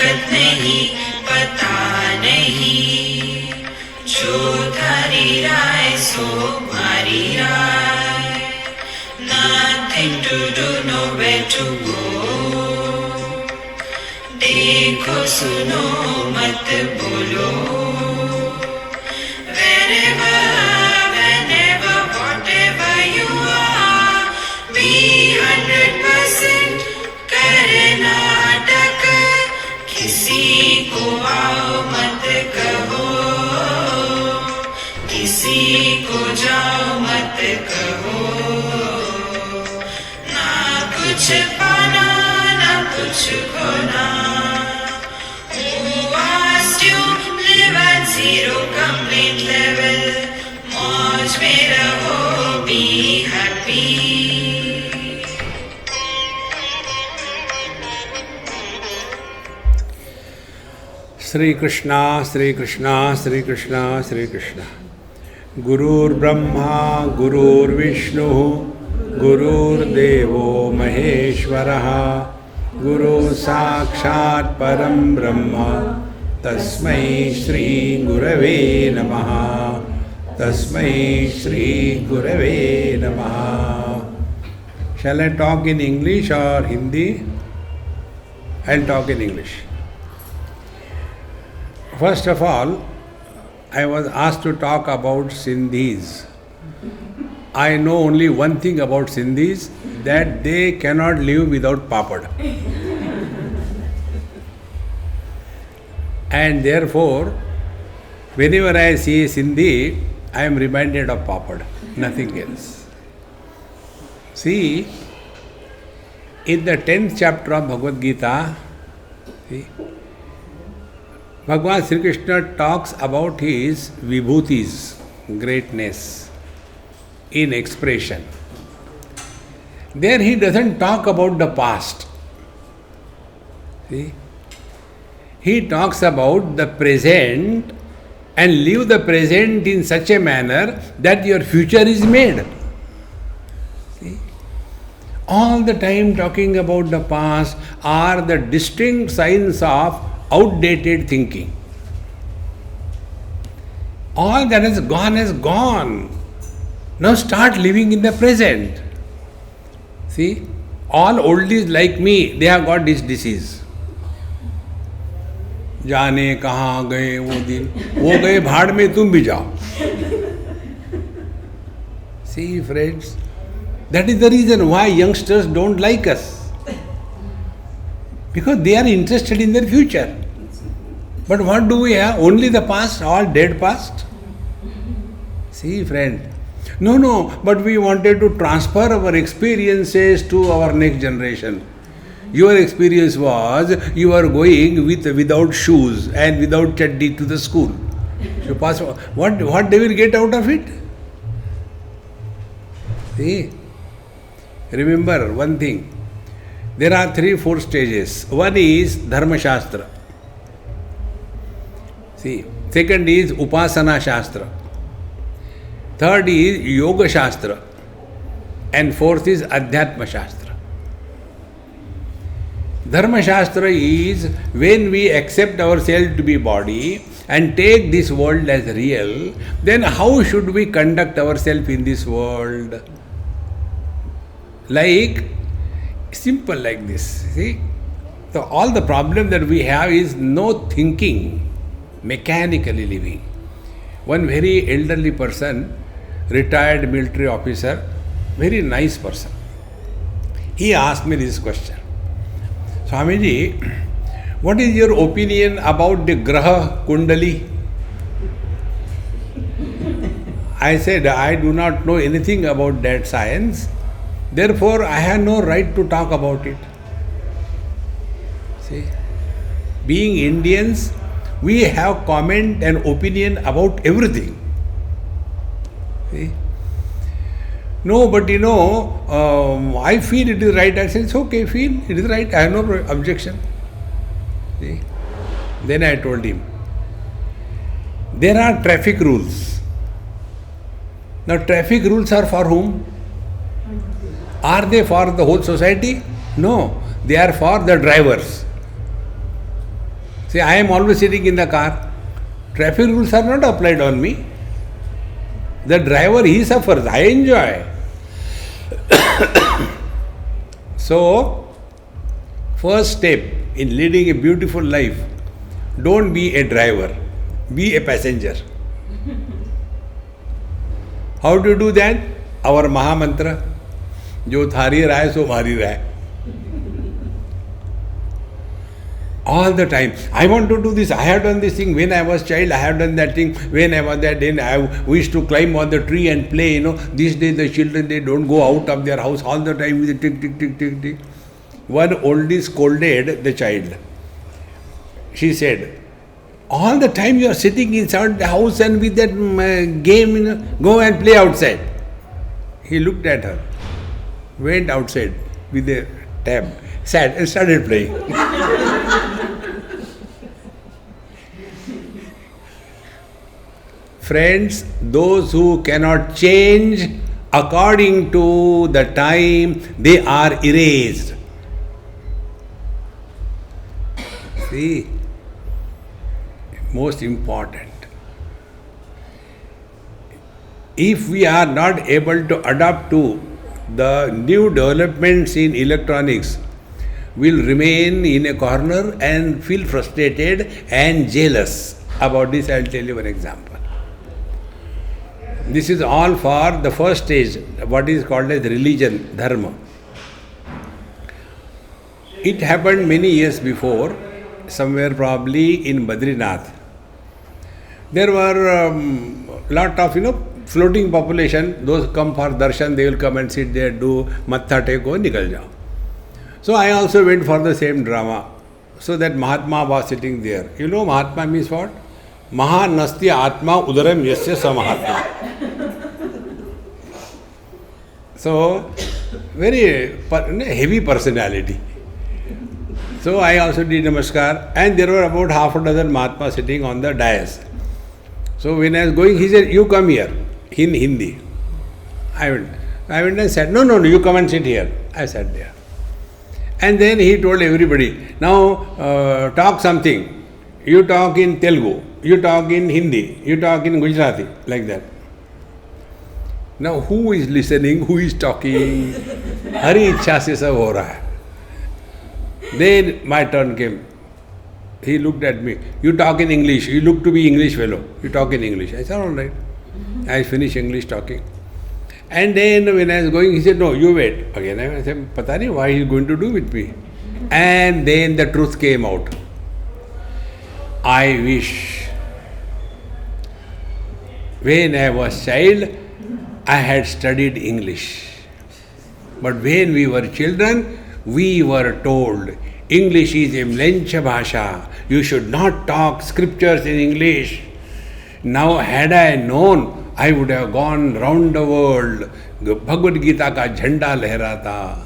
हकीकत नहीं, पता नहीं, जो धारी राय सो मारी राय, nothing to do, nowhere to go, देखो सुनो मत बोलो, wherever, whenever, whatever you are, be 100% Karnataka, किसी को आओ मत कहो, किसी को जाओ मत कहो, ना कुछ पाना ना कुछ खोना, who asked you live at zero complaint level, मौज में रहो, be happy. Sri Krishna, Sri Krishna, Sri Krishna, Sri Krishna. Gurur Brahma, Gurur Vishnu, Gurur Devo Maheshwaraha, Guru Sakshat Param Brahma, Tasmai Shri Gurave Namaha, Tasmai Shri Gurave Namaha. Shall I talk in English or Hindi? I'll talk in English. First of all, I was asked to talk about Sindhis. I know only one thing about Sindhis, that they cannot live without papad. And therefore, whenever I see Sindhi, I am reminded of papad, nothing else. See, in the 10th chapter of Bhagavad Gita, see, Bhagavan Sri Krishna talks about his vibhutis, greatness, in expression. There he doesn't talk about the past. See? He talks about the present and live the present in such a manner that your future is made. See? All the time talking about the past are the distinct signs of outdated thinking. All that has gone has gone. Now start living in the present. See, all oldies like me, they have got this disease. जाने कहाँ गए वो दिन, वो गए भाड़ में तुम भी जाओ. See friends, that is the reason why youngsters don't like us. Because they are interested in their future. But what do we have? Only the past, all dead past. See, friend. No, but we wanted to transfer our experiences to our next generation. Your experience was you are going without shoes and without chaddi to the school. You pass, what they will get out of it? See, remember one thing. There are 3-4 stages. One is Dharma Shastra. See, second is Upasana Shastra. Third is Yoga Shastra. And fourth is Adhyatma Shastra. Dharma Shastra is when we accept ourselves to be body and take this world as real, then how should we conduct ourselves in this world? Like, simple like this. See? So all the problem that we have is no thinking, mechanically living. One very elderly person, retired military officer, very nice person. He asked me this question. Swamiji, what is your opinion about the Graha Kundali? I said, I do not know anything about that science. Therefore, I have no right to talk about it. See, being Indians, we have comment and opinion about everything. See? No, but I feel it is right. I said, it's okay, feel it is right. I have no objection. See? Then I told him, there are traffic rules. Now, traffic rules are for whom? Are they for the whole society? No, they are for the drivers. See, I am always sitting in the car. Traffic rules are not applied on me. The driver, he suffers. I enjoy. So, first step in leading a beautiful life, don't be a driver, be a passenger. How to do that? Our Maha Mantra, जो थारी राय सो मारी राय. All the time, I want to do this, I have done this thing when I was child, I have done that thing when I was that, then I used to climb on the tree and play, These days the children, they don't go out of their house all the time with the tick, tick, tick, tick, tick. One oldie scolded the child. She said, all the time you are sitting inside the house and with that game, go and play outside. He looked at her, went outside with a tab, sat and started playing. Friends, those who cannot change according to the time, they are erased. See, most important. If we are not able to adapt to the new developments in electronics, we'll remain in a corner and feel frustrated and jealous. About this, I'll tell you one example. This is all for the first stage, what is called as religion, dharma. It happened many years before, somewhere probably in Badrinath. There were lot of, floating population. Those come for darshan, they will come and sit there, do matha teko, nikal jao. So I also went for the same drama. So that Mahatma was sitting there. You know Mahatma means what? Maha nastya atma udaram yasya samahatma. So, very heavy personality. So I also did namaskar, and there were about half a dozen Mahatmas sitting on the dais. So when I was going, he said, you come here, in Hindi. I went and said, no, you come and sit here. I sat there. And then he told everybody, now talk something. You talk in Telugu, you talk in Hindi, you talk in Gujarati, like that. Now who is listening, who is talking? Hari ichha se sab ho raha hai. Then my turn came. He looked at me. You talk in English. You look to be English fellow. You talk in English. I said, all right. I finished English talking. And then when I was going, he said, no, you wait. Again, I said, pata nahi why he is going to do with me. And then the truth came out. I wish when I was child, I had studied English. But when we were children, we were told, English is a mlencha bhasha. You should not talk scriptures in English. Now, had I known, I would have gone round the world. Bhagavad Gita ka jhanda lehrata.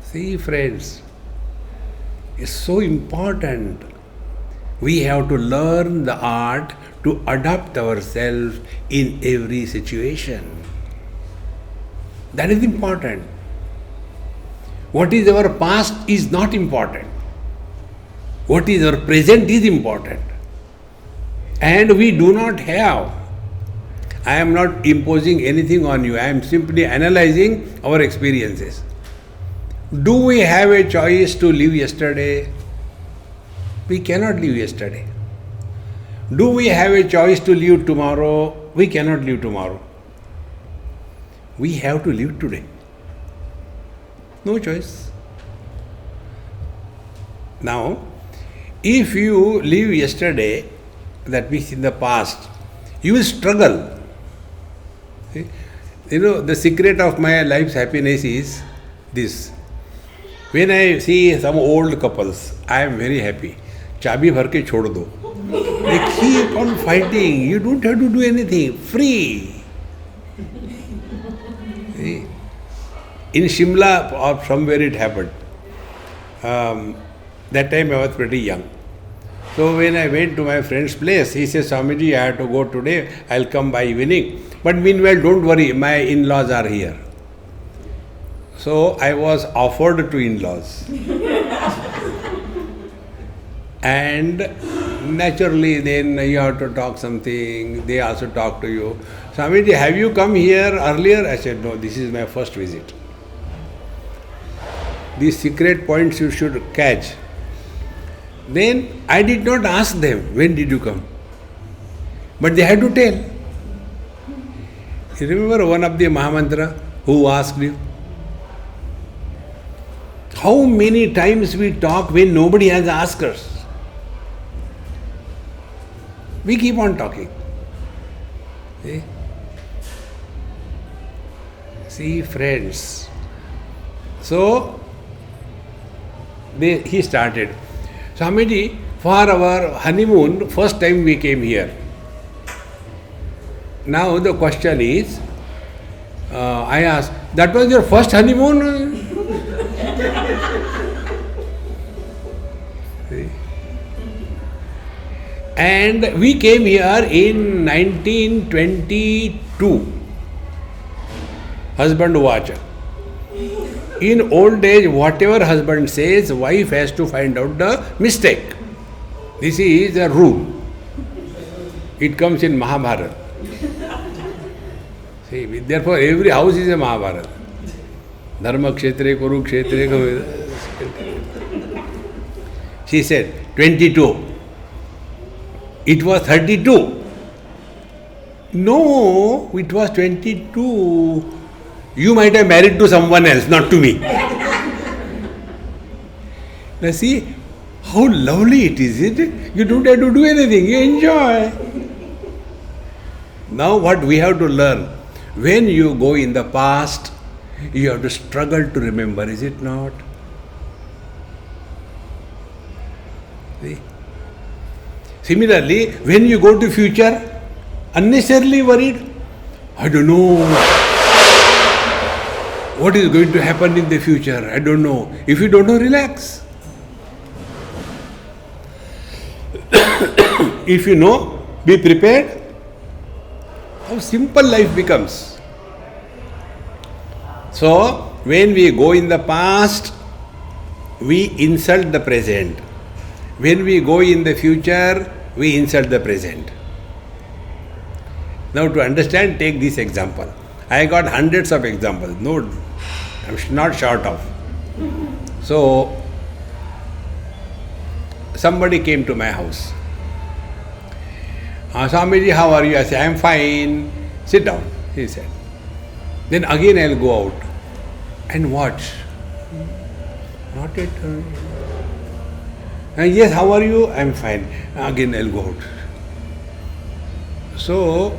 See, friends, it's so important. We have to learn the art to adapt ourselves in every situation. That is important. What is our past is not important. What is our present is important. And we do not have. I am not imposing anything on you. I am simply analyzing our experiences. Do we have a choice to live yesterday? We cannot live yesterday. Do we have a choice to live tomorrow? We cannot live tomorrow. We have to live today. No choice. Now, if you live yesterday, that means in the past, you will struggle. See? The secret of my life's happiness is this. When I see some old couples, I am very happy. Chabi bhar ke chhod do. They keep on fighting. You don't have to do anything. Free. See? In Shimla or somewhere it happened. That time I was pretty young. So when I went to my friend's place, he said, Swamiji, I have to go today. I'll come by evening. But meanwhile, don't worry, my in-laws are here. So I was offered to in-laws. And naturally then you have to talk something, they also talk to you. Swamiji, have you come here earlier? I said, no, this is my first visit. These secret points you should catch. Then I did not ask them, when did you come? But they had to tell. You remember one of the Mahamantra who asked you? How many times we talk when nobody has asked us? We keep on talking. See, friends. So, he started. Swamiji, for our honeymoon, first time we came here. Now the question is, I asked, that was your first honeymoon? See? And we came here in 1922. Husband watch. In old age, whatever husband says, wife has to find out the mistake. This is a rule. It comes in Mahabharata. See, therefore every house is a Mahabharata. Dharma kshetre, Kuru kshetre. She said, 22. It was 32. No, it was 22. You might have married to someone else, not to me. Now see, how lovely it is, isn't it? You don't have to do anything, you enjoy. Now what we have to learn, when you go in the past, you have to struggle to remember, is it not? See? Similarly, when you go to future, unnecessarily worried, I don't know what is going to happen in the future, I don't know. If you don't know, relax. If you know, be prepared. How simple life becomes. So, when we go in the past, we insult the present. When we go in the future, we insult the present. Now to understand, take this example. I got hundreds of examples. No, I'm not short of. So, somebody came to my house. Swamiji, how are you? I said, I'm fine. Sit down, he said. Then again I'll go out and watch. Not yet. Yes, how are you? I'm fine. Again I'll go out. So,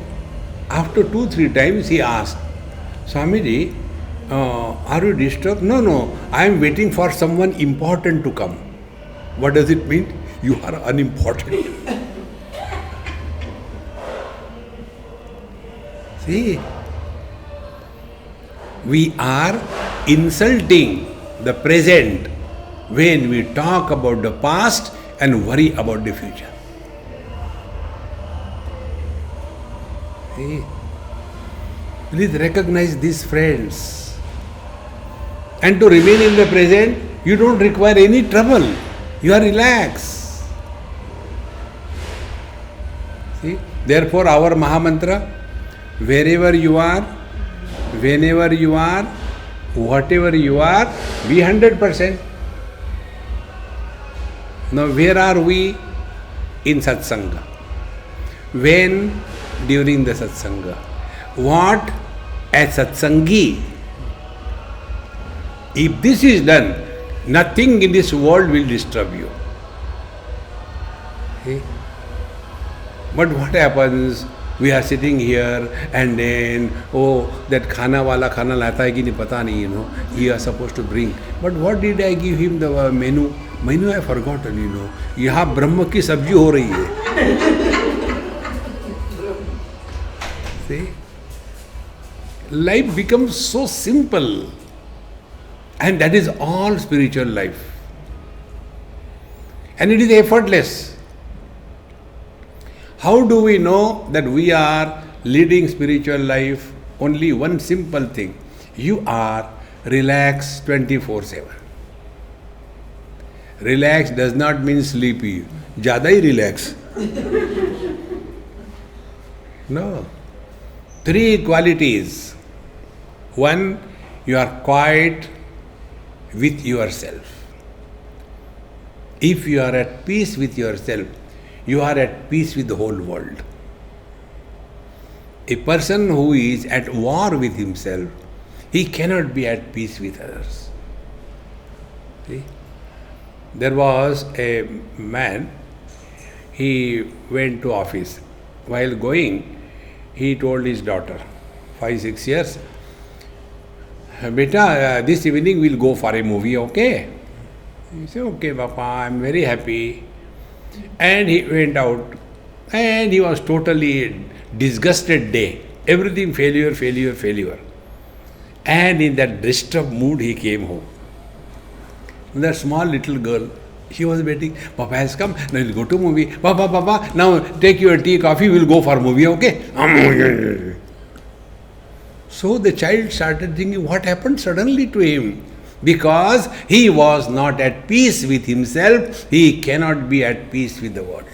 after 2-3 times he asked, Swamiji, are you disturbed? No, I am waiting for someone important to come. What does it mean? You are unimportant. See, we are insulting the present when we talk about the past and worry about the future. See, please recognize these, friends. And to remain in the present, you don't require any trouble. You are relaxed. See, therefore our Mahamantra, wherever you are, whenever you are, whatever you are, be 100%. Now where are we? In Satsanga. When? During the Satsanga. What? As Satsangi. If this is done, nothing in this world will disturb you. Okay? But what happens? We are sitting here and then, oh, that khana wala khana lata hai ki nahi pata nahi, he is supposed to bring. But what did I give him the menu? Menu I forgotten, Yaha Brahma ki sabji ho rahi hai. See? Life becomes so simple. And that is all spiritual life. And it is effortless. How do we know that we are leading spiritual life? Only one simple thing. You are relaxed 24/7. Relax does not mean sleepy. Jada hi relax. No. Three qualities. One, you are quiet with yourself. If you are at peace with yourself, you are at peace with the whole world. A person who is at war with himself, he cannot be at peace with others. See? There was a man, he went to office. While going, he told his daughter, 5-6 years, Beta, this evening we'll go for a movie, okay? He said, okay, Papa, I'm very happy. And he went out and he was totally disgusted day. Everything failure, failure, failure. And in that disturbed mood, he came home. That small little girl, she was waiting. Papa has come. Now we'll go to movie. Papa, now take your tea, coffee. We'll go for movie, okay? So the child started thinking, what happened suddenly to him? Because he was not at peace with himself, he cannot be at peace with the world.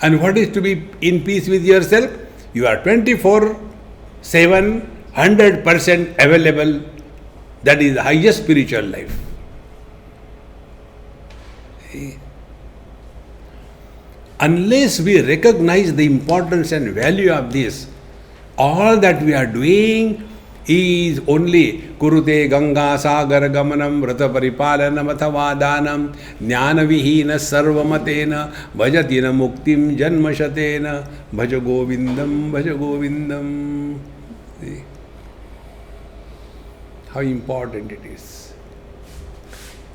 And what is to be in peace with yourself? You are 24/7, 100% available. That is the highest spiritual life. Unless we recognize the importance and value of this, all that we are doing is only kurute ganga sagar gamanam vrata paripalanam athava danam jnana vihina sarvamatena bhajatina muktim janmashatena bhaja govindam bhaja govindam. See? How important it is.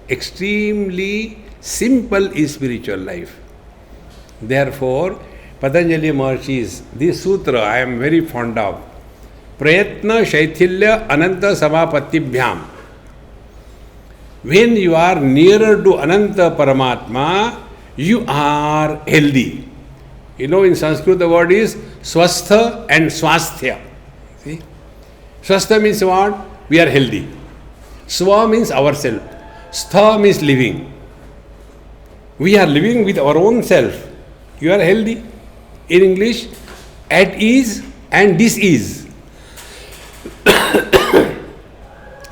Extremely simple is spiritual life. Therefore, Patanjali Maharshi's this sutra I am very fond of. Prayatna Shaithilya Ananta Samapatibhyam. When you are nearer to Ananta Paramatma, you are healthy. You know, in Sanskrit the word is Swastha and Swasthya. See? Swastha means what? We are healthy. Swa means ourself. Stha means living. We are living with our own self. You are healthy. In English, at ease and dis-ease.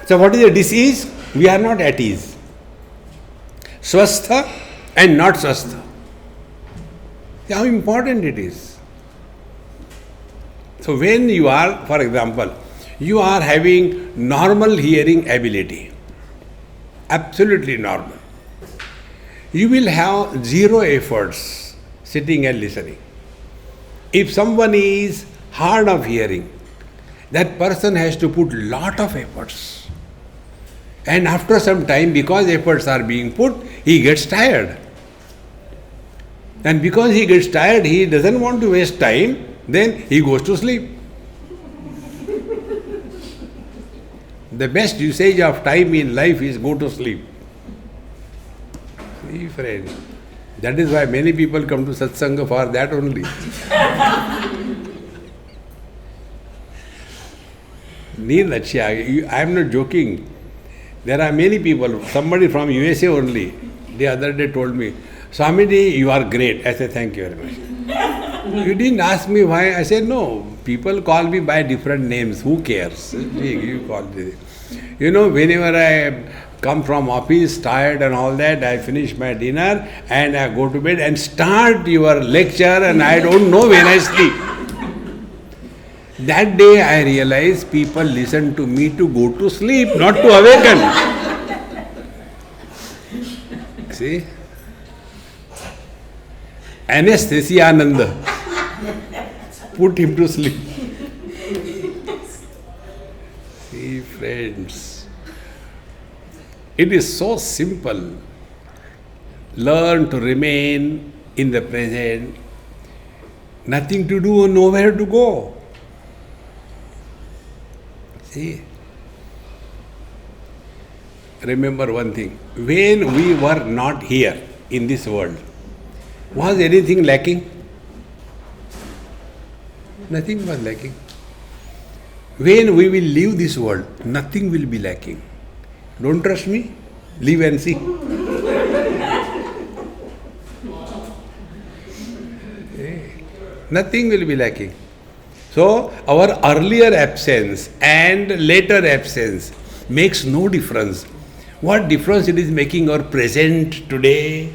So what is a dis-ease? We are not at ease. Swastha and not swastha. See how important it is. So when you are, for example, you are having normal hearing ability, absolutely normal, you will have zero efforts sitting and listening. If someone is hard of hearing, that person has to put lot of efforts. And after some time, because efforts are being put, he gets tired. And because he gets tired, he doesn't want to waste time, then he goes to sleep. The best usage of time in life is go to sleep. See, friends, that is why many people come to satsanga for that only. Neend achhi aa gayi. I am not joking. There are many people, somebody from USA only, the other day told me, Swamiji, you are great. I said, thank you very much. You didn't ask me why. I said, no, people call me by different names. Who cares? You call me. You know, whenever I come from office, tired and all that, I finish my dinner and I go to bed and start your lecture and I don't know when I sleep. That day I realized people listen to me to go to sleep, not to awaken. See? Anesthesiananda. Put him to sleep. See, friends, it is so simple. Learn to remain in the present. Nothing to do, nowhere to go. See? Remember one thing. When we were not here in this world, was anything lacking? Nothing was lacking. When we will leave this world, nothing will be lacking. Don't trust me? Leave and see. Nothing will be lacking. So, our earlier absence and later absence makes no difference. What difference it is making our present today?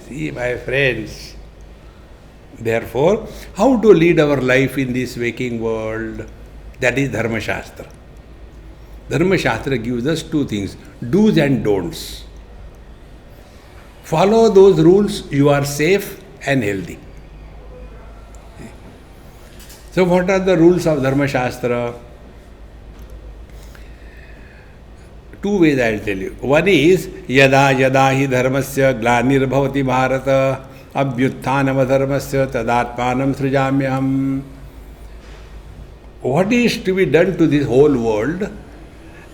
See, my friends. Therefore, how to lead our life in this waking world? That is Dharma Shastra. Dharma Shastra gives us two things, do's and don'ts. Follow those rules, you are safe and healthy. So what are the rules of Dharma Shastra? Two ways I will tell you. One is, Yada yada hi dharmasya glanir bhavati bharata abhyutthanam adharmasya tadatmanam srijamyaham. What is to be done to this whole world?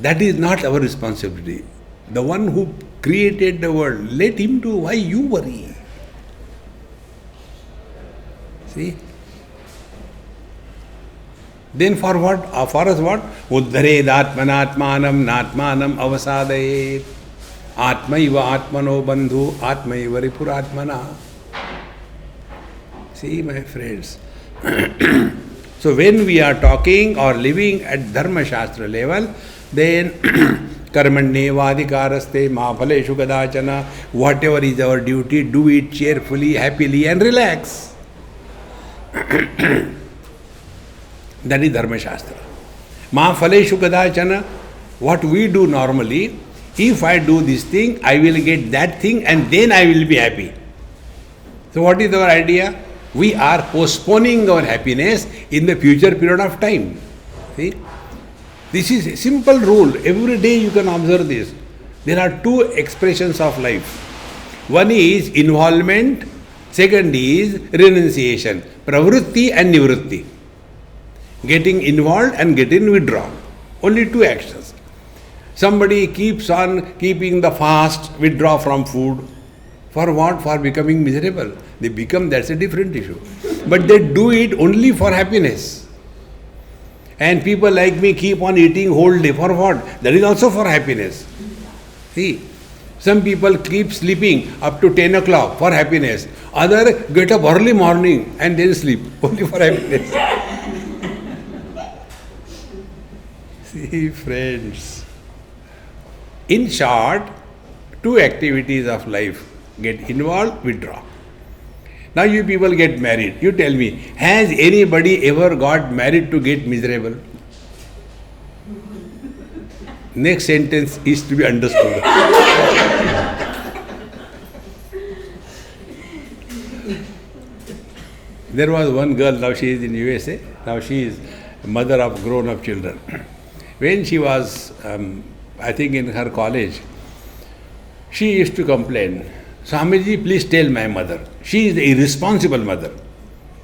That is not our responsibility. The one who created the world, let him do. Why you worry? See? Then for what? For us what? Uddhared atmanatmanam natmanam avasadayet. Atmaiva atmano bandhu atmaiva ripuratmana. See, my friends. So when we are talking or living at Dharma Shastra level, then karmanyevadhikaraste ma phaleshu kadachana. Whatever is our duty, do it cheerfully, happily and relax. That is Dharma Shastra. Ma phaleshu kadachana. What we do normally, if I do this thing, I will get that thing and then I will be happy. So what is our idea? We are postponing our happiness in the future period of time. See? This is a simple rule. Every day you can observe this. There are two expressions of life. One is involvement, second is renunciation. Pravrutti and nivrutti. Getting involved and getting withdrawn. Only two actions. Somebody keeps on keeping the fast, withdraw from food. For what? For becoming miserable. They become, that's a different issue. But they do it only for happiness. And people like me keep on eating whole day. For what? That is also for happiness. See, some people keep sleeping up to 10 o'clock for happiness. Other get up early morning and then sleep only for happiness. See, friends. In short, two activities of life. Get involved, withdraw. Now you people get married. You tell me, has anybody ever got married to get miserable? Next sentence is to be understood. There was one girl, now she is in USA. Now she is mother of grown-up children. When she was, I think in her college, she used to complain, Swamiji, please tell my mother. She is the irresponsible mother.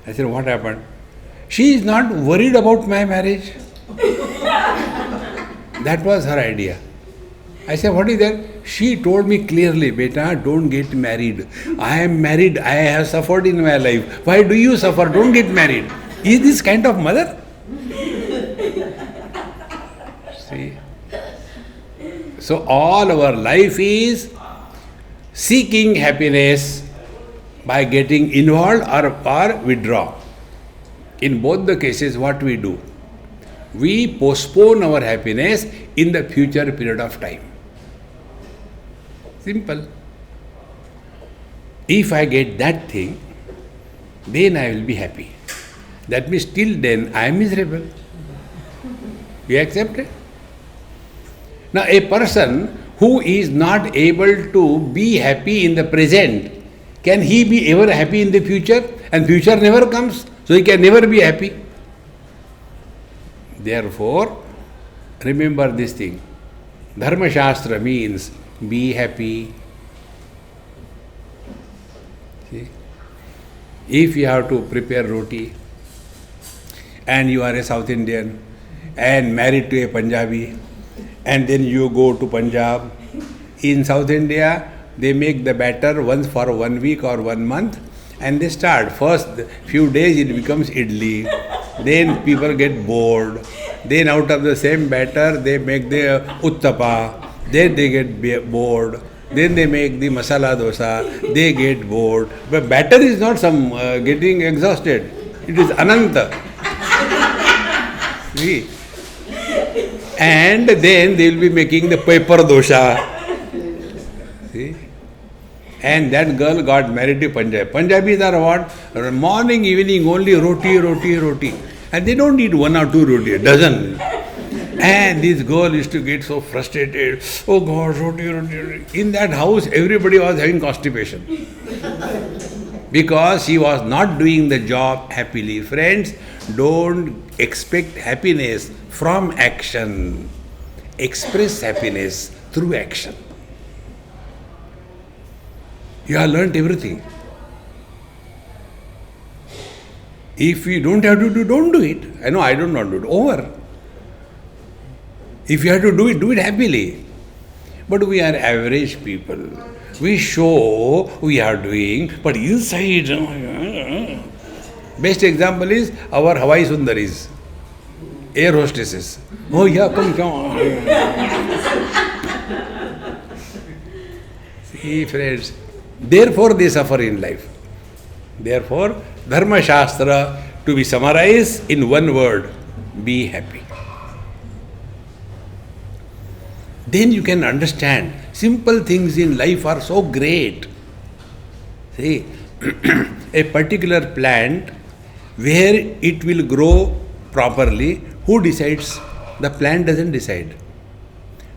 I said, what happened? She is not worried about my marriage. That was her idea. I said, what is that? She told me clearly, Beta, don't get married. I am married. I have suffered in my life. Why do you suffer? Don't get married. Is this kind of mother? See? So all our life is seeking happiness by getting involved or withdraw. In both the cases, what we do? We postpone our happiness in the future period of time. Simple. If I get that thing, then I will be happy. That means till then I am miserable. You accept it? Now a person who is not able to be happy in the present, can he be ever happy in the future? And future never comes, so he can never be happy. Therefore, remember this thing. Dharma Shastra means be happy. See? If you have to prepare roti and you are a South Indian and married to a Punjabi, and then you go to Punjab. In South India, they make the batter once for 1 week or 1 month, and they start. First few days it becomes idli, then people get bored, Then out of the same batter, they make the uttapa. Then they get bored. Then they make the masala dosa. They get bored. But batter is not some getting exhausted. It is ananta. See? And then they will be making the paper dosha. See? And that girl got married to Punjab. Punjabis are what? Morning, evening, only roti, roti, roti. And they don't eat one or two roti, a dozen. And this girl used to get so frustrated. Oh God, roti, roti, roti. In that house, everybody was having constipation. Because she was not doing the job happily. Friends, don't expect happiness from action. Express happiness through action. You have learnt everything. If you don't have to do, don't do it. I know I don't want to do it. Over. If you have to do it happily. But we are average people. We show we are doing, but inside. Best example is our Hawaii Sundaris, air hostesses. Oh yeah, come. See, friends. Therefore, they suffer in life. Therefore, Dharma Shastra, to be summarized in one word, be happy. Then you can understand simple things in life are so great. See, a particular plant, where it will grow properly, who decides? The plant doesn't decide.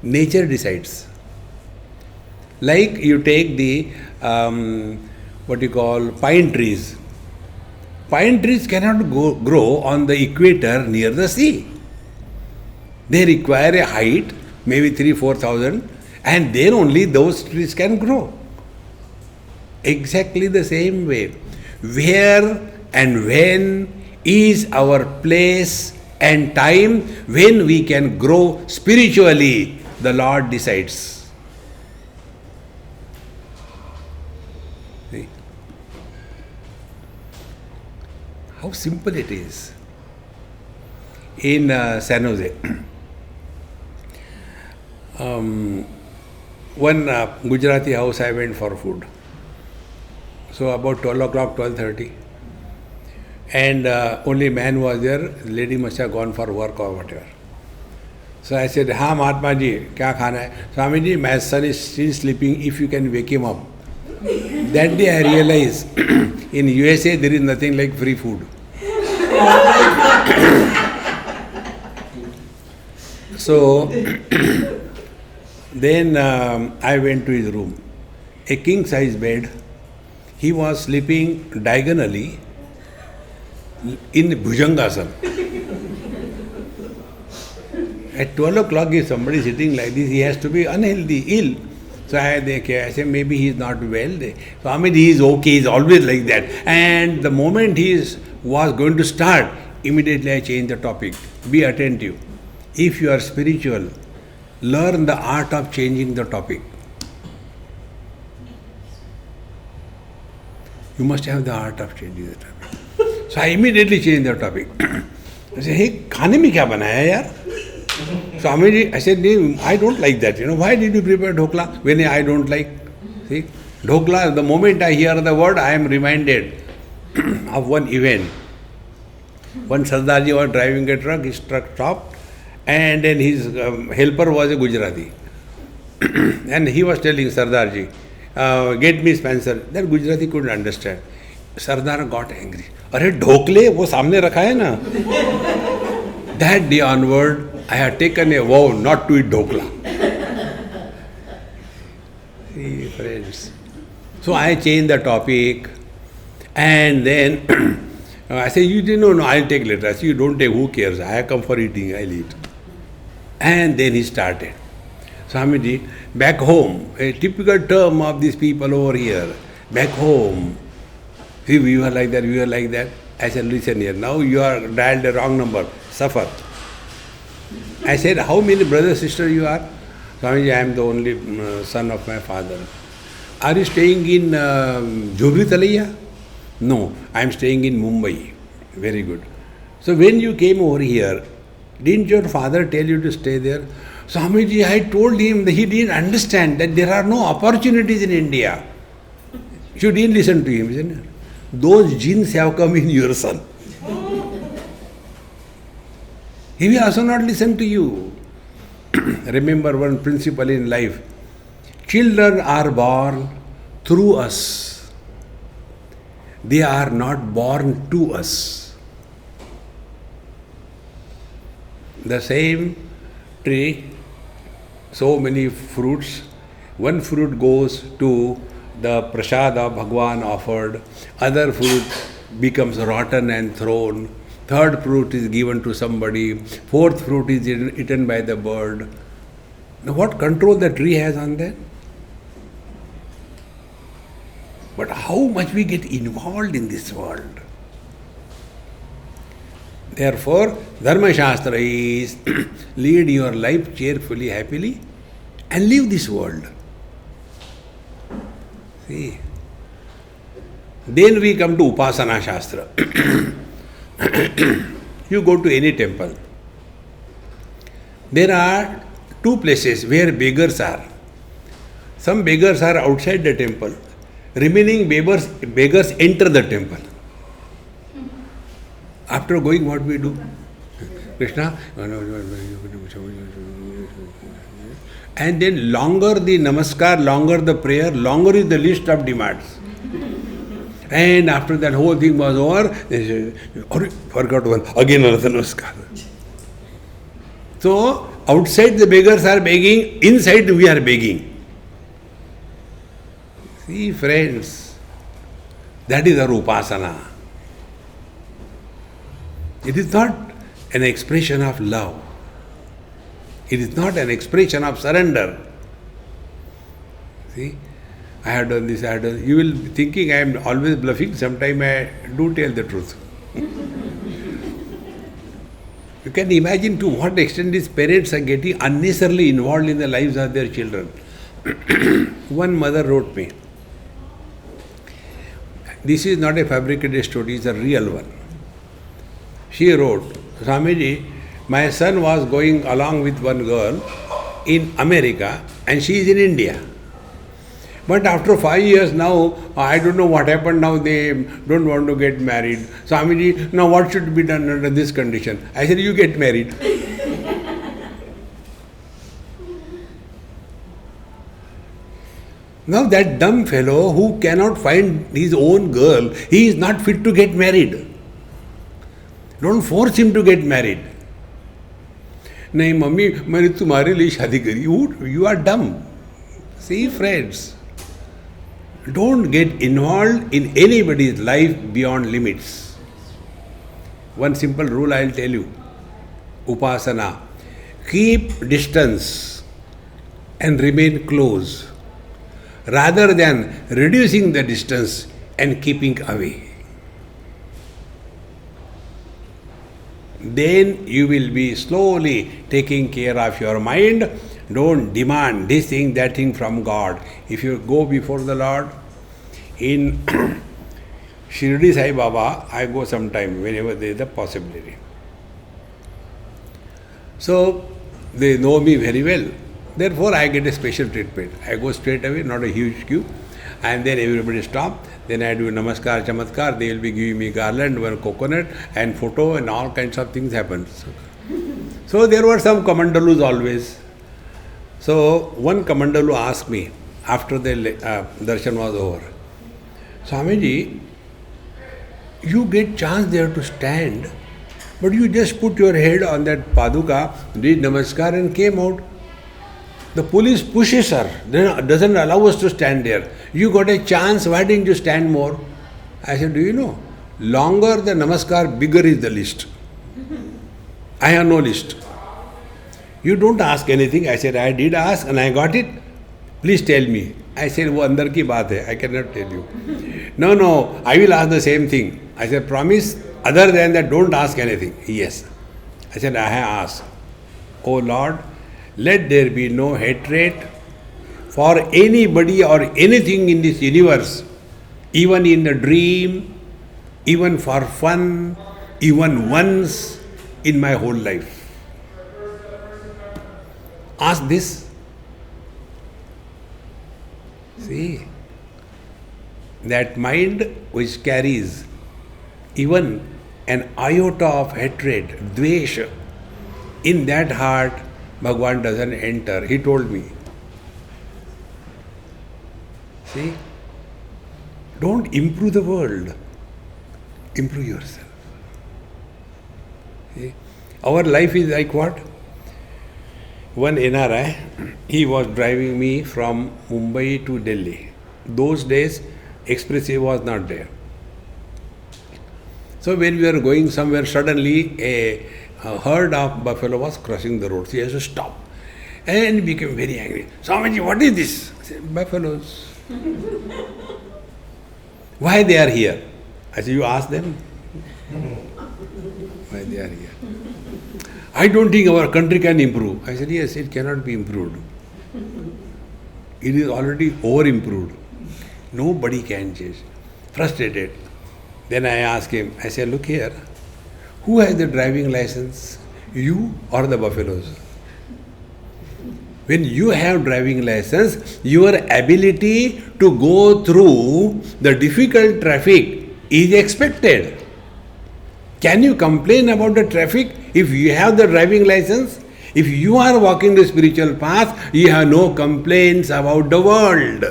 Nature decides. Like you take the pine trees. Pine trees cannot grow on the equator near the sea. They require a height, maybe 3,000-4,000, and then only those trees can grow. Exactly the same way. Where and when is our place and time when we can grow spiritually, the Lord decides. See? How simple it is. In San Jose, one Gujarati house I went for food. So about 12 o'clock, 12:30. And only man was there, lady must have gone for work or whatever. So I said, "Ha, Mahatma ji, kya khana hai?" "Swami ji, my son is still sleeping, if you can wake him up." That day I realized, in USA there is nothing like free food. So, then I went to his room. A king size bed. He was sleeping diagonally in Bhujangasana. At 12 o'clock, if somebody is sitting like this, he has to be unhealthy, ill. So I said, maybe he is not well. Swamiji, he is okay, he is always like that. And the moment was going to start, immediately I changed the topic. Be attentive. If you are spiritual, learn the art of changing the topic. You must have the art of changing the topic. So I immediately changed the topic. I said, hey, खाने में क्या बनाया यार? Swamiji, I said, I don't like that. Why did you prepare dhokla when I don't like? See, dhokla, the moment I hear the word, I am reminded of one event. One Sardarji was driving a truck, his truck stopped, and then his helper was a Gujarati. And he was telling Sardarji, get me Spencer. That Gujarati couldn't understand. Sardar got angry. अरे ढोकले वो सामने रखा है ना. That day onward, I had taken a vow not to eat dhokla. See, friends. So I changed the topic, and then I said, you didn't know, no, I'll take later. I said, you don't take, who cares? I have come for eating, I'll eat. And then he started. Swamiji, back home, a typical term of these people over here, back home, see, we were like that, we were like that. I said, listen here, now you are dialed the wrong number, suffer. I said, how many brothers, sisters you are? Swamiji, I am the only son of my father. Are you staying in Jhobri Talaiya? No, I am staying in Mumbai. Very good. So when you came over here, Didn't your father tell you to stay there? Swamiji, I told him that he didn't understand that there are no opportunities in India. You didn't listen to him, isn't it? Those genes have come in your son. He will also not listen to you. Remember one principle in life. Children are born through us. They are not born to us. The same tree, so many fruits. One fruit goes to the prasada Bhagwan offered. Other fruit becomes rotten and thrown. Third fruit is given to somebody. Fourth fruit is eaten by the bird. Now what control the tree has on that? But how much we get involved in this world. Therefore, Dharma Shastra is lead your life cheerfully, happily, and leave this world. See. Then we come to Upasana Shastra. You go to any temple. There are two places where beggars are. Some beggars are outside the temple. Remaining beggars enter the temple. After going, what we do? Krishna. And then longer the namaskar, longer the prayer, longer is the list of demands. And after that whole thing was over, they say, oh, forgot one, again another namaskar. So, outside the beggars are begging, inside we are begging. See, friends, that is our upasana. It is not an expression of love. It is not an expression of surrender. See, I have done this, I have done. You will be thinking I am always bluffing. Sometimes I do tell the truth. You can imagine to what extent these parents are getting unnecessarily involved in the lives of their children. One mother wrote me. This is not a fabricated story, it's a real one. She wrote, Swamiji, my son was going along with one girl in America and she is in India. But after 5 years now, I don't know what happened, now they don't want to get married. Swamiji, now what should be done under this condition? I said, you get married. Now that dumb fellow who cannot find his own girl, he is not fit to get married. Don't force him to get married. नहीं mummy मैंने तुम्हारे लिए शादी करी. You are dumb. See, friends, don't get involved in anybody's life beyond limits. One simple rule I will tell you. Upasana. Keep distance and remain close, rather than reducing the distance and keeping away. Then you will be slowly taking care of your mind. Don't demand this thing, that thing from God. If you go before the Lord, in Shirdi Sai Baba, I go sometime whenever there is a possibility. So, they know me very well. Therefore, I get a special treatment. I go straight away, not a huge queue. And then everybody stop. Then I do namaskar, chamatkar. They will be giving me garland, one coconut, and photo, and all kinds of things happen. So there were some commandalus always. So one commandalu asked me after the darshan was over, Swamiji, you get chance there to stand, but you just put your head on that paduka, did namaskar, and came out. The police pushes her, then doesn't allow us to stand there. You got a chance, why didn't you stand more? I said, do you know, longer the namaskar, bigger is the list. I have no list. You don't ask anything. I said, I did ask and I got it. Please tell me. I said, wo andar ki baat hai, I cannot tell you. No, I will ask the same thing. I said, promise, other than that, don't ask anything. Yes. I said, I have asked. Oh Lord, let there be no hatred for anybody or anything in this universe, even in a dream, even for fun, even once in my whole life. Ask this. See, that mind which carries even an iota of hatred, dvesha, in that heart, Bhagwan doesn't enter. He told me. See? Don't improve the world. Improve yourself. See? Our life is like what? One NRI, he was driving me from Mumbai to Delhi. Those days, expressway was not there. So when we were going somewhere, suddenly a herd of buffalo was crossing the road. So he has to stop. And he became very angry. Swamiji, what is this? I said, buffaloes. Why they are here? I said, you ask them. Why they are here? I don't think our country can improve. I said, yes, it cannot be improved. It is already over-improved. Nobody can change. Frustrated. Then I asked him, I said, look here, who has the driving license? You or the buffaloes? When you have driving license, your ability to go through the difficult traffic is expected. Can you complain about the traffic if you have the driving license? If you are walking the spiritual path, you have no complaints about the world.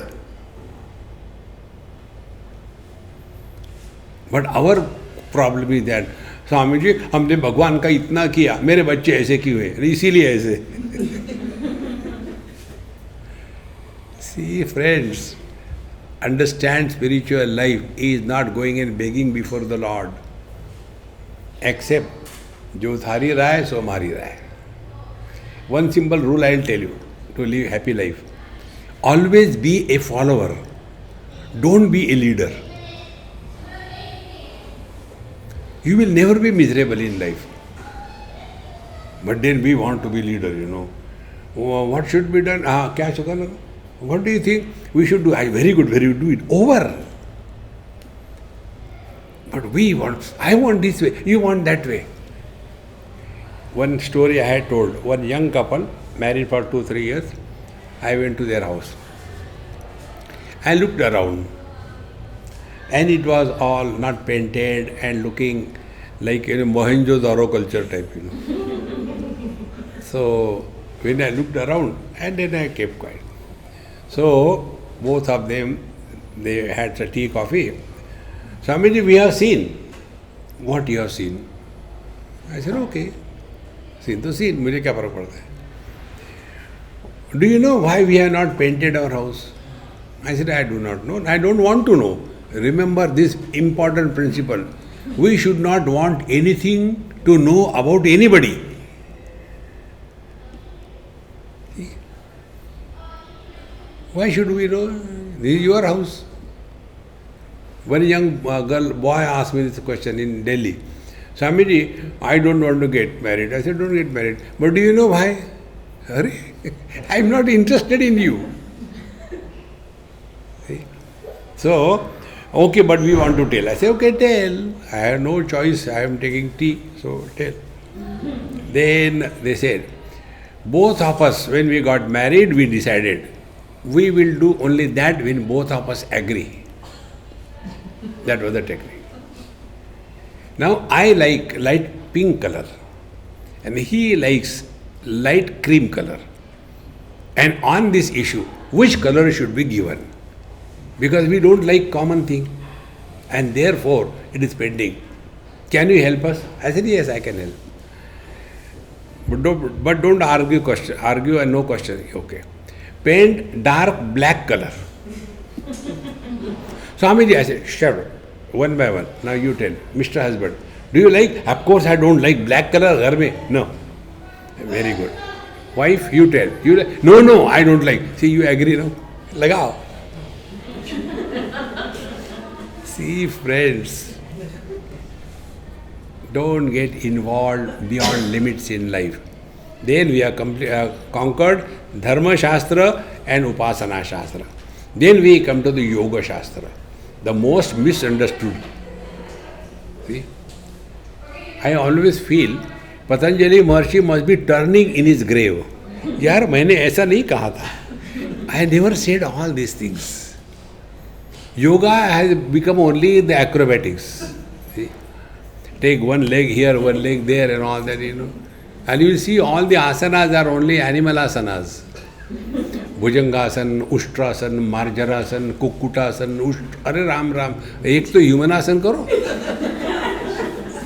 But our problem is that, Swami ji हमने भगवान का इतना किया, मेरे बच्चे ऐसे क्यों हैं, इसीलिए ऐसे. See friends, understand spiritual life is not going and begging before the Lord. Accept, जो थारी राय सो हमारी राय. One simple rule I will tell you to live happy life. Always be a follower. Don't be a leader. You will never be miserable in life. But then we want to be leader, you know. What should be done? क्या करना? What do you think we should do? Very good, very good. Do it. Over. But we want, I want this way, you want that way. One story I had told, one young couple, married for 2-3 years, I went to their house. I looked around. And it was all not painted and looking like Mohenjo-daro culture type, you know. So when I looked around, and then I kept quiet. So both of them, they had some tea, coffee. Swamiji, we have seen. What you have seen? I said, okay. Seen to seen, मुझे क्या फर्क पड़ता है? Do you know why we have not painted our house? I said, I do not know. I don't want to know. Remember this important principle. We should not want anything to know about anybody. Why should we know? This is your house. One young boy asked me this question in Delhi. Swamiji, I don't want to get married. I said, don't get married. But do you know why? I am not interested in you. See? So, okay, but we want to tell. I say, okay, tell. I have no choice. I am taking tea, so tell. Then they said, both of us, when we got married, we decided we will do only that when both of us agree. That was the technique. Now, I like light pink color and he likes light cream color. And on this issue, which color should be given? Because we don't like common thing and therefore it is pending. Can you help us? I said, yes, I can help. But don't argue and no question. Okay. Paint dark black color. Swamiji, I said, sure, one by one. Now you tell, Mr. Husband, do you like? Of course I don't like black color. Ghar mein. No. Very good. Wife, you tell. You like? No, I don't like. See, you agree now? Lagao. See, friends, don't get involved beyond limits in life. Then we are conquered Dharma Shastra and Upasana Shastra. Then we come to the Yoga Shastra, the most misunderstood. See? I always feel Patanjali Maharshi must be turning in his grave. यार मैंने ऐसा नहीं कहा था. I never said all these things. Yoga has become only the acrobatics. See? Take one leg here, one leg there, and all that, And you will see all the asanas are only animal asanas. Bhujangasan, Ushtrasan, Marjarasan, Kukkutasan, Are Ram Ram. एक तो human आसन करो.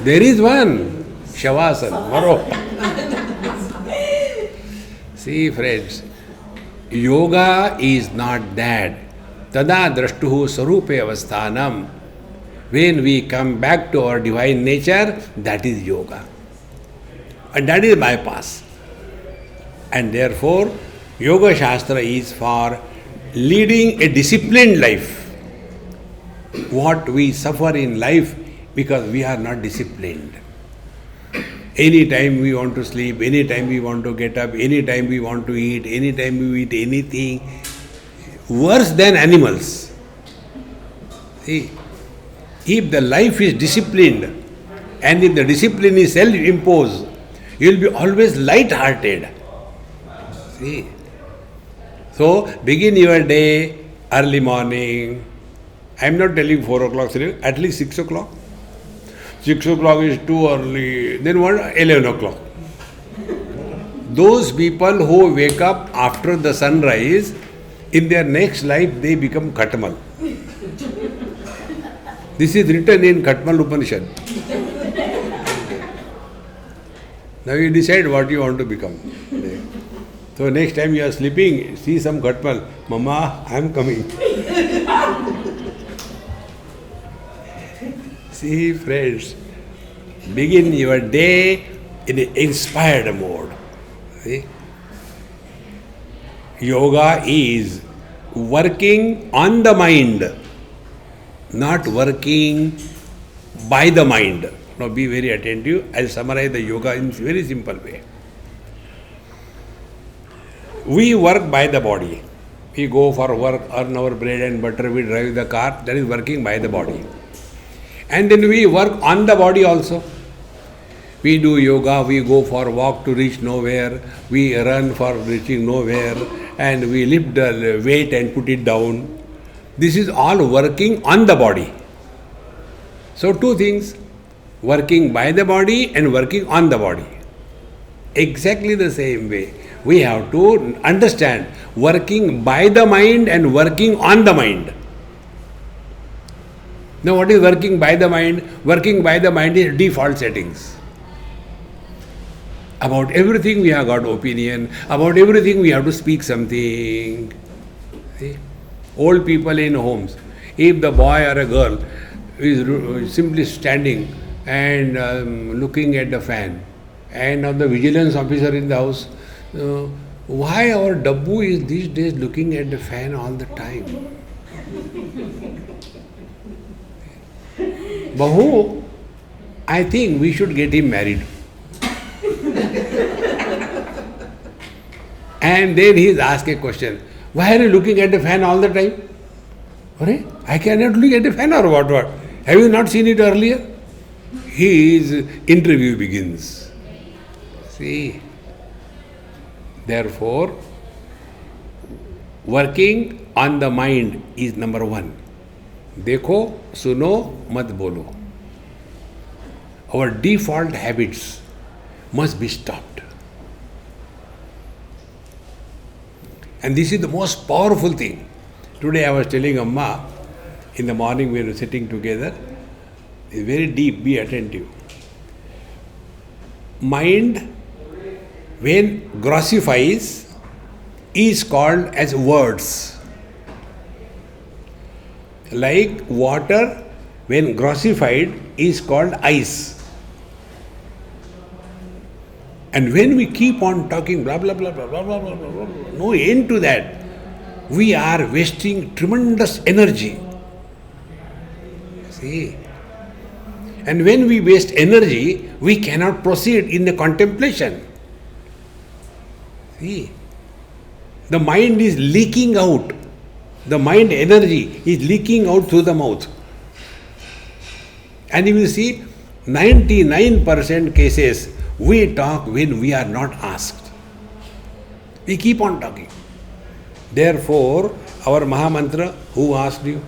There is one, Shavasan, maro. See friends, yoga is not that. Tada drashtuhu sarupe avasthanam. When we come back to our divine nature, that is yoga. And that is bypass. And therefore, Yoga Shastra is for leading a disciplined life. What we suffer in life because we are not disciplined. Anytime we want to sleep, anytime we want to get up, anytime we want to eat, anytime we eat anything, worse than animals. See, if the life is disciplined and if the discipline is self-imposed, you will be always light-hearted. See, so begin your day early morning. I am not telling 4 o'clock, at least 6 o'clock. 6 o'clock is too early. Then what? 11 o'clock. Those people who wake up after the sunrise, in their next life they become Khatmal. This is written in Khatmal Upanishad. Now you decide what you want to become. So next time you are sleeping, see some Khatmal. Mama, I am coming. See friends, begin your day in an inspired mode. See? Yoga is working on the mind, not working by the mind. Now be very attentive. I will summarize the yoga in a very simple way. We work by the body. We go for work, earn our bread and butter, we drive the car, that is working by the body. And then we work on the body also. We do yoga, we go for walk to reach nowhere, we run for reaching nowhere, and we lift the weight and put it down. This is all working on the body. So two things, working by the body and working on the body. Exactly the same way. We have to understand working by the mind and working on the mind. Now what is working by the mind? Working by the mind is default settings. About everything we have got opinion, about everything we have to speak something. See? Old people in homes, if the boy or a girl is simply standing and looking at the fan, and now the vigilance officer in the house, why our Dabbu is these days looking at the fan all the time? Bahu, I think we should get him married. And then he is asked a question, why are you looking at the fan all the time? I cannot look at the fan or what? Have you not seen it earlier? His interview begins. See, therefore, working on the mind is number one. Dekho, suno, mat bolo. Our default habits must be stopped. And this is the most powerful thing. Today I was telling Amma, in the morning we were sitting together, it's very deep, be attentive. Mind, when grossifies, is called as words. Like water, when grossified, is called ice. And when we keep on talking blah, blah, blah, blah, blah, blah, blah, blah, blah, no end to that, we are wasting tremendous energy. See? And when we waste energy, we cannot proceed in the contemplation. See? The mind is leaking out. The mind energy is leaking out through the mouth. And you will see 99% cases we talk when we are not asked. We keep on talking. Therefore, our Mahamantra, who asked you?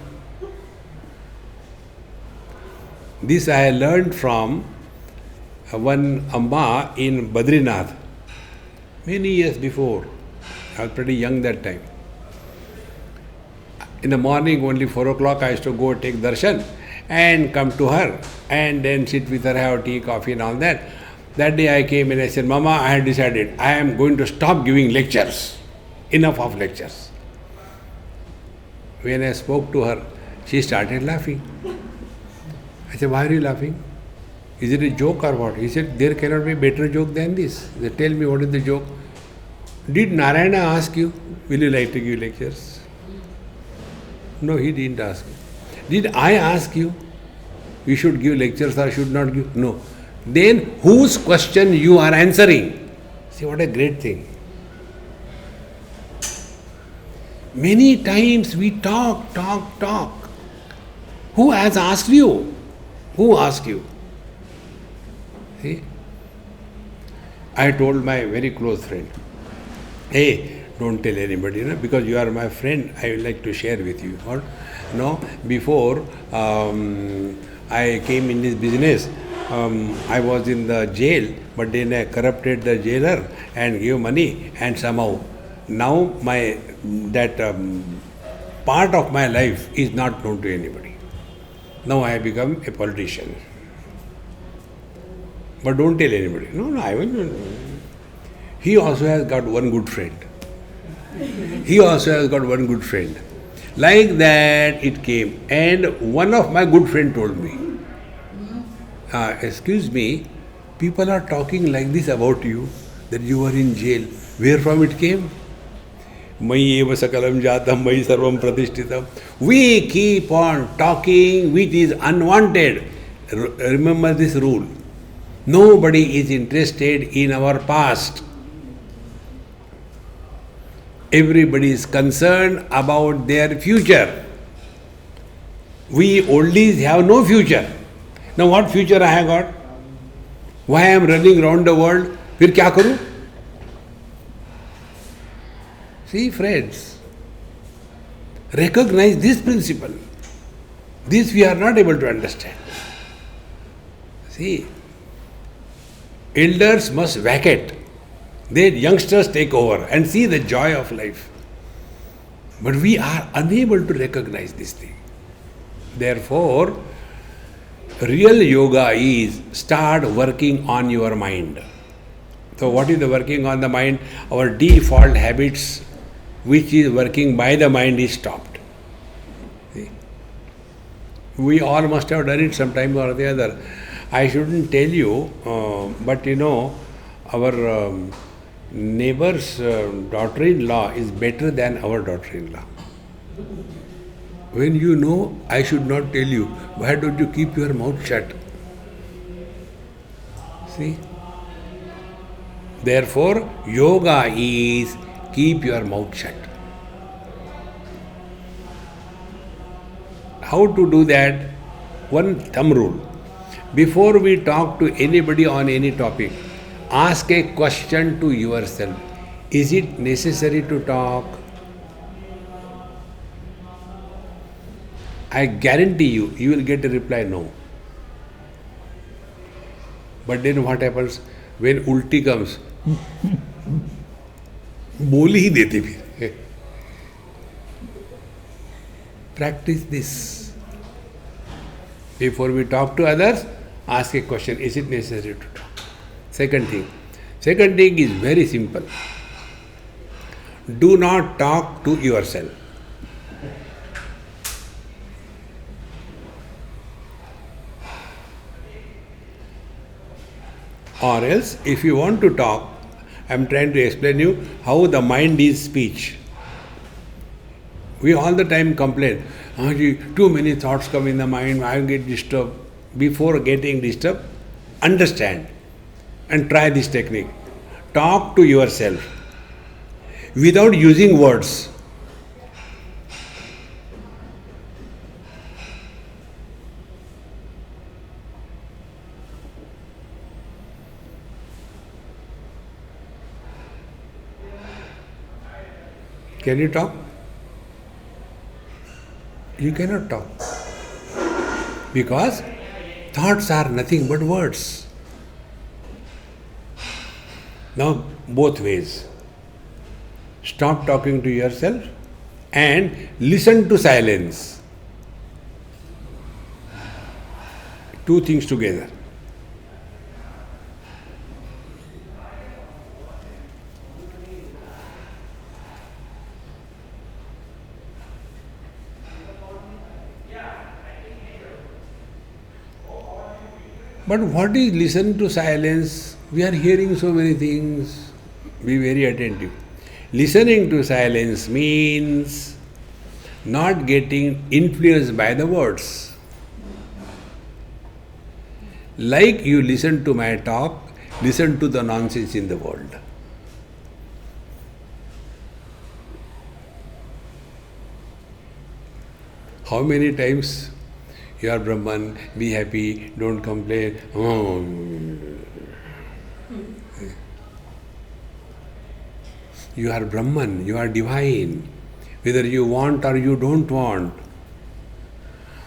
This I learned from one Amma in Badrinath many years before. I was pretty young that time. In the morning, only 4 o'clock, I used to go take darshan and come to her and then sit with her, have tea, coffee, and all that. That day I came and I said, Mama, I had decided I am going to stop giving lectures. Enough of lectures. When I spoke to her, she started laughing. I said, why are you laughing? Is it a joke or what? He said, there cannot be a better joke than this. They tell me what is the joke. Did Narayana ask you, will you like to give lectures? No, he didn't ask. Did I ask you, you should give lectures or should not give? No. Then whose question you are answering? See, what a great thing. Many times we talk. Who has asked you? Who asked you? See? I told my very close friend, hey, don't tell anybody, because you are my friend, I would like to share with you. Or, before I came in this business, I was in the jail, but then I corrupted the jailer and gave money, and somehow now part of my life is not known to anybody. Now I have become a politician. But don't tell anybody. No, I will. He also has got one good friend. Like that it came. And one of my good friend told me, excuse me, people are talking like this about you, that you were in jail. Where from it came? Mayi eva sakalam jatam, mayi sarvam pratishthitam. We keep on talking which is unwanted. Remember this rule. Nobody is interested in our past. Everybody is concerned about their future. We oldies have no future. Now what future I have got? Why I am running around the world? फिर क्या करूं? See, friends, recognize this principle. This we are not able to understand. See, elders must vacate. Their youngsters take over and see the joy of life. But we are unable to recognize this thing. Therefore, real yoga is start working on your mind. So what is the working on the mind? Our default habits, which is working by the mind, is stopped. See? We all must have done it sometime or the other. I shouldn't tell you, but our neighbor's daughter-in-law is better than our daughter-in-law. When you know, I should not tell you, why don't you keep your mouth shut? See? Therefore, yoga is keep your mouth shut. How to do that? One thumb rule. Before we talk to anybody on any topic, ask a question to yourself. Is it necessary to talk? I guarantee you, you will get a reply no. But then what happens? When ulti comes, बोल ही देते फिर. Practice this. Before we talk to others, ask a question, is it necessary to talk? Second thing is very simple. Do not talk to yourself. Or else, if you want to talk, I am trying to explain you how the mind is speech. We all the time complain, too many thoughts come in the mind, I get disturbed. Before getting disturbed, understand and try this technique. Talk to yourself without using words. Can you talk? You cannot talk. Because thoughts are nothing but words. Now, both ways. Stop talking to yourself and listen to silence. Two things together. But what is listen to silence? We are hearing so many things. Be very attentive. Listening to silence means not getting influenced by the words. Like you listen to my talk, listen to the nonsense in the world. How many times you are Brahman, be happy, don't complain. Oh. You are Brahman, you are divine, whether you want or you don't want.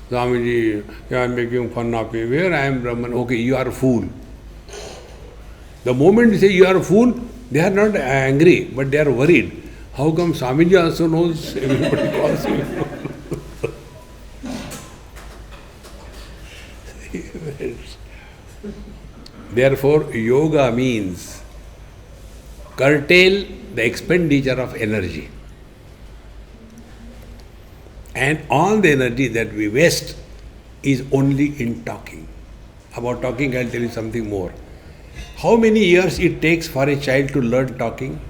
Swamiji, you are making fun of me. Where I am Brahman? Okay, you are a fool. The moment you say you are a fool, they are not angry, but they are worried. How come Swamiji also knows everybody calls me? Therefore, yoga means curtail the expenditure of energy. And all the energy that we waste is only in talking. About talking, I'll tell you something more. How many years it takes for a child to learn talking?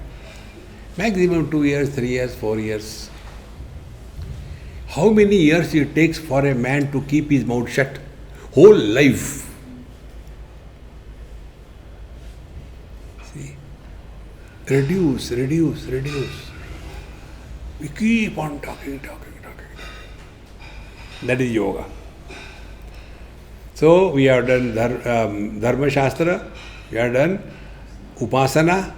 Maximum 2 years, 3 years, 4 years. How many years it takes for a man to keep his mouth shut? Whole life. See? Reduce. We keep on talking. That is yoga. So we have done Dharma Shastra, we have done Upasana,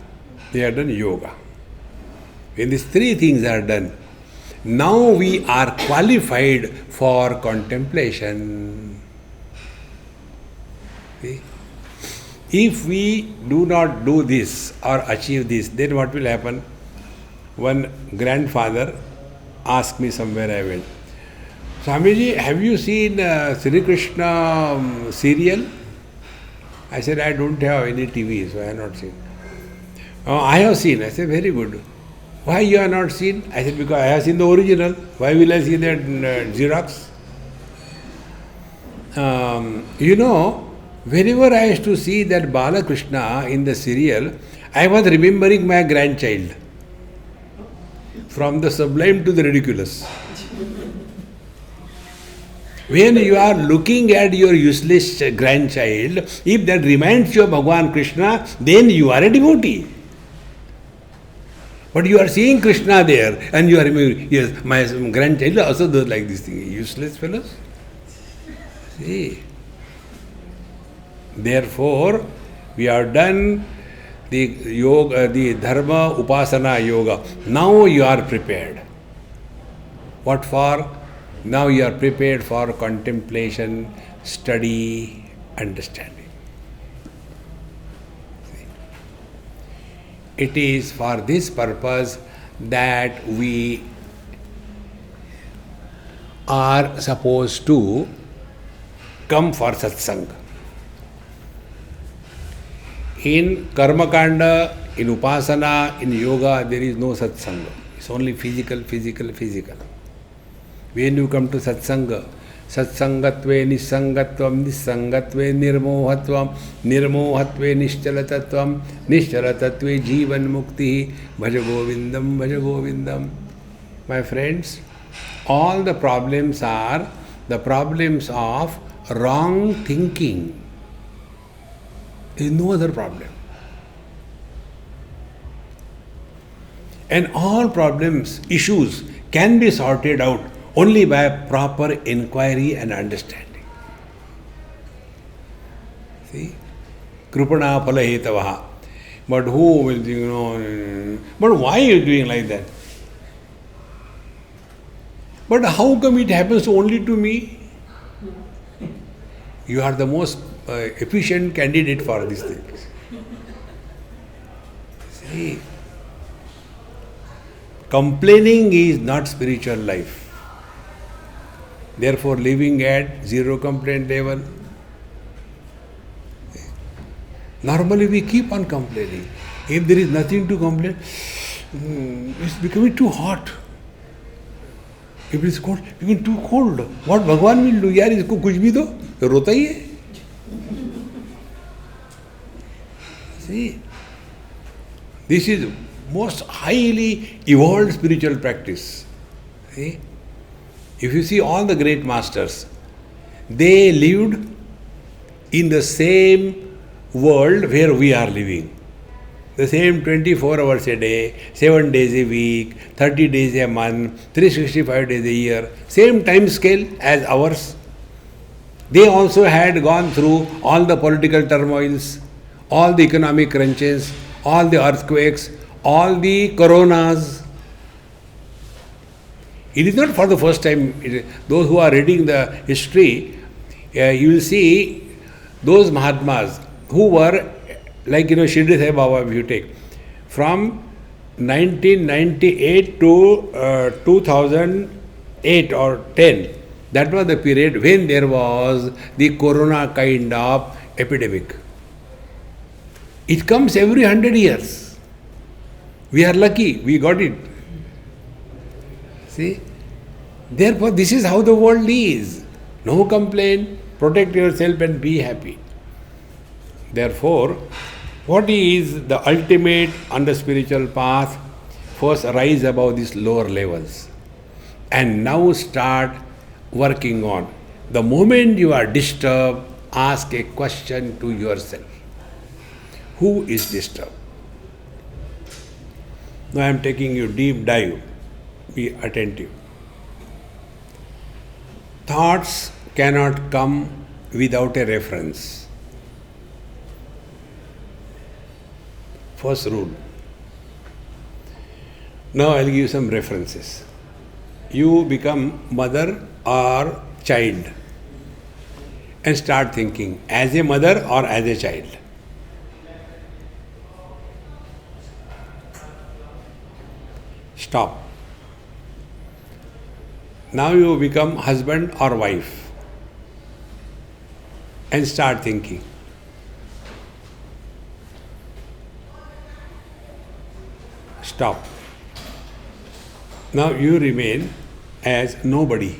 we have done yoga. When these three things are done, now we are qualified for contemplation. See? If we do not do this or achieve this, then what will happen? One grandfather asked me somewhere I went, Swamiji, have you seen Sri Krishna serial? I said, I don't have any TV, so I have not seen. Oh, I have seen. I said, very good. Why you have not seen? I said, because I have seen the original. Why will I see that Xerox? Whenever I used to see that Balakrishna in the serial, I was remembering my grandchild. From the sublime to the ridiculous. When you are looking at your useless grandchild, if that reminds you of Bhagavan Krishna, then you are a devotee. But you are seeing Krishna there and you are remembering, yes, my grandchild also does like this thing. Useless fellows. See. Therefore, we have done the yoga, the Dharma Upasana yoga. Now you are prepared. What for? Now you are prepared for contemplation, study, understanding. See? It is for this purpose that we are supposed to come for satsanga. In Karma Kanda, in Upasana, in Yoga, there is no satsanga. It's only physical. When you come to satsanga, satsangatve nissangatvam, nissangatve nirmohatvam, nirmohatve nischalatatvam, nischalatatve jivan mukti, bhaja govindam. My friends, all the problems are the problems of wrong thinking. There is no other problem. And all problems, issues can be sorted out only by proper inquiry and understanding. See? Krupana phala hetavaha. But who will, but why are you doing like that? But how come it happens only to me? You are the most efficient candidate for this thing. See, complaining is not spiritual life. Therefore, living at zero complaint level. Normally, we keep on complaining. If there is nothing to complain, it's becoming too hot. If it's cold, it's becoming too cold. What Bhagwan will do? यार इसको कुछ भी दो, तो रोता ही है. See, this is most highly evolved spiritual practice. See? If you see all the great masters, they lived in the same world where we are living. The same 24 hours a day, 7 days a week, 30 days a month, 365 days a year, same time scale as ours. They also had gone through all the political turmoils, all the economic crunches, all the earthquakes, all the coronas. It is not for the first time. Those who are reading the history, you will see those Mahatmas who were, like Shirdi Sai Baba, if you take, from 1998 to 2008 or 10, that was the period when there was the corona kind of epidemic. It comes every 100 years. We are lucky, we got it. See? Therefore, this is how the world is. No complaint, protect yourself and be happy. Therefore, what is the ultimate on the spiritual path? First, rise above these lower levels and now start working on. The moment you are disturbed, ask a question to yourself. Who is disturbed? Now I am taking you deep dive. Be attentive. Thoughts cannot come without a reference. First rule. Now I'll give you some references. You become mother or child and start thinking as a mother or as a child. Stop. Now you become husband or wife and start thinking. Stop. Now you remain as nobody.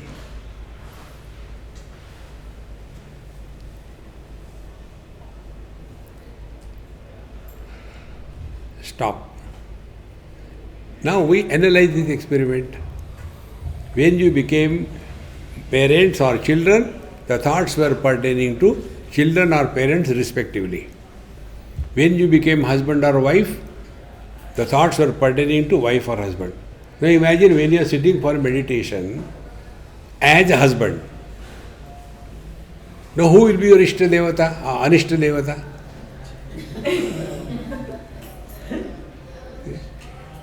Stop. Now we analyze this experiment. When you became parents or children, the thoughts were pertaining to children or parents respectively. When you became husband or wife, the thoughts were pertaining to wife or husband. Now imagine when you are sitting for meditation as a husband. Now who will be your Ishta Devata, Anishta Devata?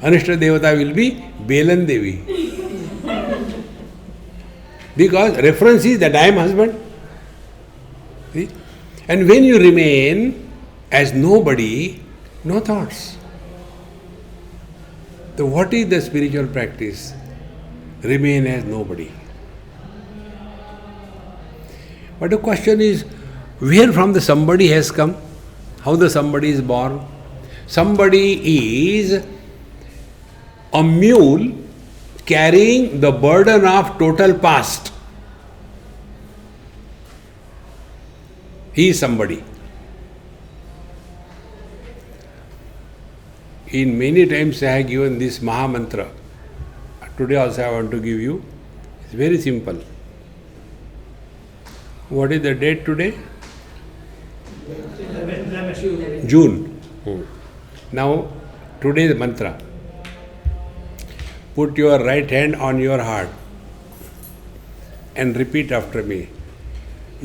Anishta Devata will be Belan Devi. Because reference is that I am husband. See? And when you remain as nobody, no thoughts. So what is the spiritual practice? Remain as nobody. But the question is, where from the somebody has come? How the somebody is born? Somebody is a mule carrying the burden of total past. He is somebody. In many times I have given this Maha Mantra. Today also I want to give you. It's very simple. What is the date today? 11 June. Now, today the mantra. Put your right hand on your heart and repeat after me.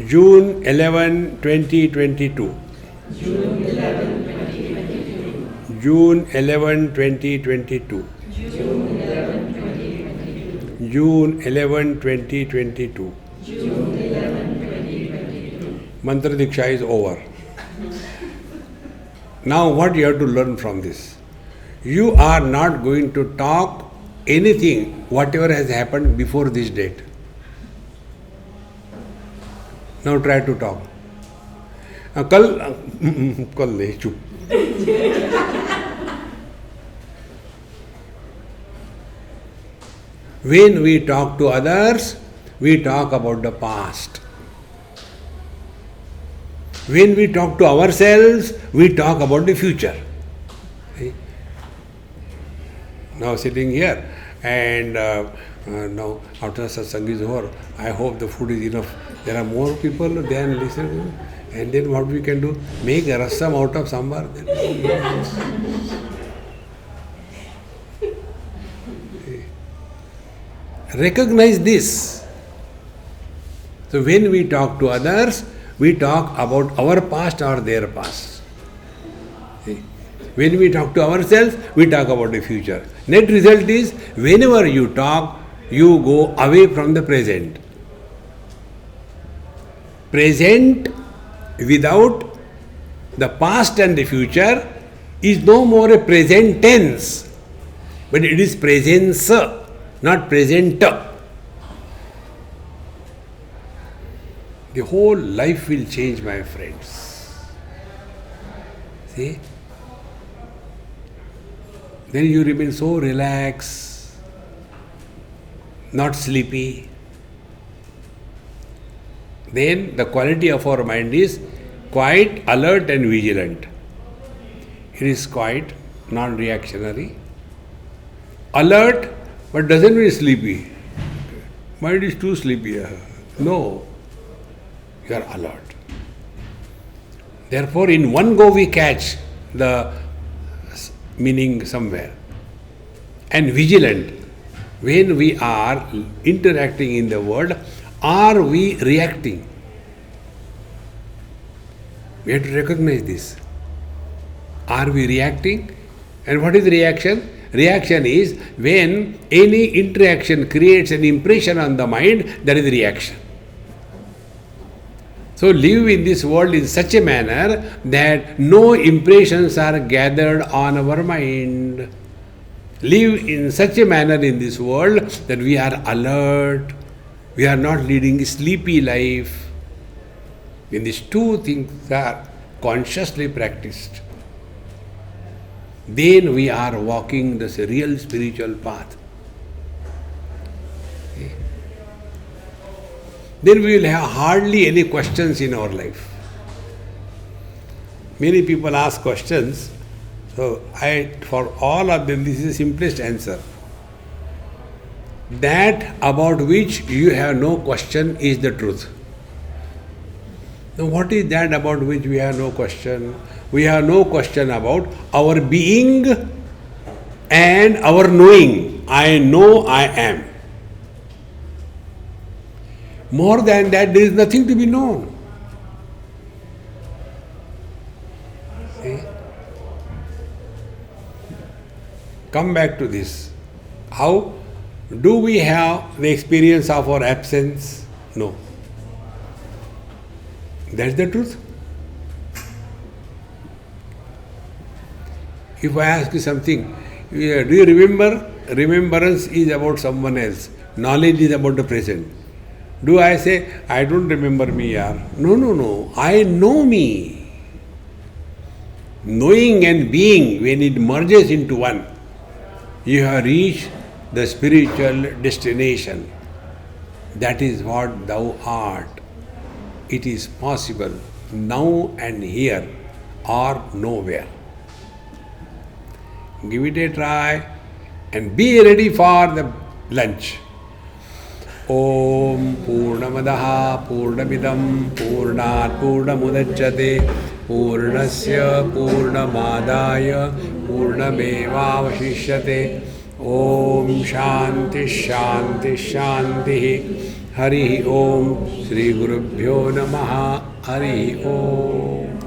June 11, 2022. June 11, 2022. June 11, 2022. June 11, 2022. June 11, 2022. June 11, 2022. Mantra Diksha is over. Now what you have to learn from this? You are not going to talk anything, whatever has happened before this date. Now try to talk. कल नहीं चुप. When we talk to others, we talk about the past. When we talk to ourselves, we talk about the future. See? Now sitting here, and now after satsang is over, I hope the food is enough. There are more people than listening. And then what we can do? Make a rasam out of sambar. Recognize this. So when we talk to others, we talk about our past or their past. See? When we talk to ourselves, we talk about the future. Net result is, whenever you talk, you go away from the present. Present without the past and the future is no more a present tense, but it is presence, not present. The whole life will change, my friends. See? Then you remain so relaxed, not sleepy. Then the quality of our mind is quite alert and vigilant. It is quite non-reactionary. Alert, but doesn't mean sleepy. Mind is too sleepy. No. You are alert. Therefore, in one go we catch the meaning somewhere. And vigilant. When we are interacting in the world, are we reacting? We have to recognize this. Are we reacting? And what is reaction? Reaction is when any interaction creates an impression on the mind, that is reaction. So live in this world in such a manner that no impressions are gathered on our mind. Live in such a manner in this world that we are alert, we are not leading a sleepy life. When these two things are consciously practiced, then we are walking this real spiritual path. Then we will have hardly any questions in our life. Many people ask questions, so for all of them, this is the simplest answer. That about which you have no question is the truth. Now, what is that about which we have no question? We have no question about our being and our knowing. I know I am. More than that, there is nothing to be known. See? Come back to this. How? Do we have the experience of our absence? No. That's the truth. If I ask you something, do you remember? Remembrance is about someone else. Knowledge is about the present. Do I say, I don't remember me, yaar? No. I know me. Knowing and being, when it merges into one, you have reached the spiritual destination. That is what thou art. It is possible now and here or nowhere. Give it a try and be ready for the lunch. Om Purnamadaha Purnamidam Purnat Purnamudachyate Purnasya Purnamadaya Purnamevavashishyate Om Shanti Shanti Shanti Hari Om Sri Gurubhyo Namaha Hari Om.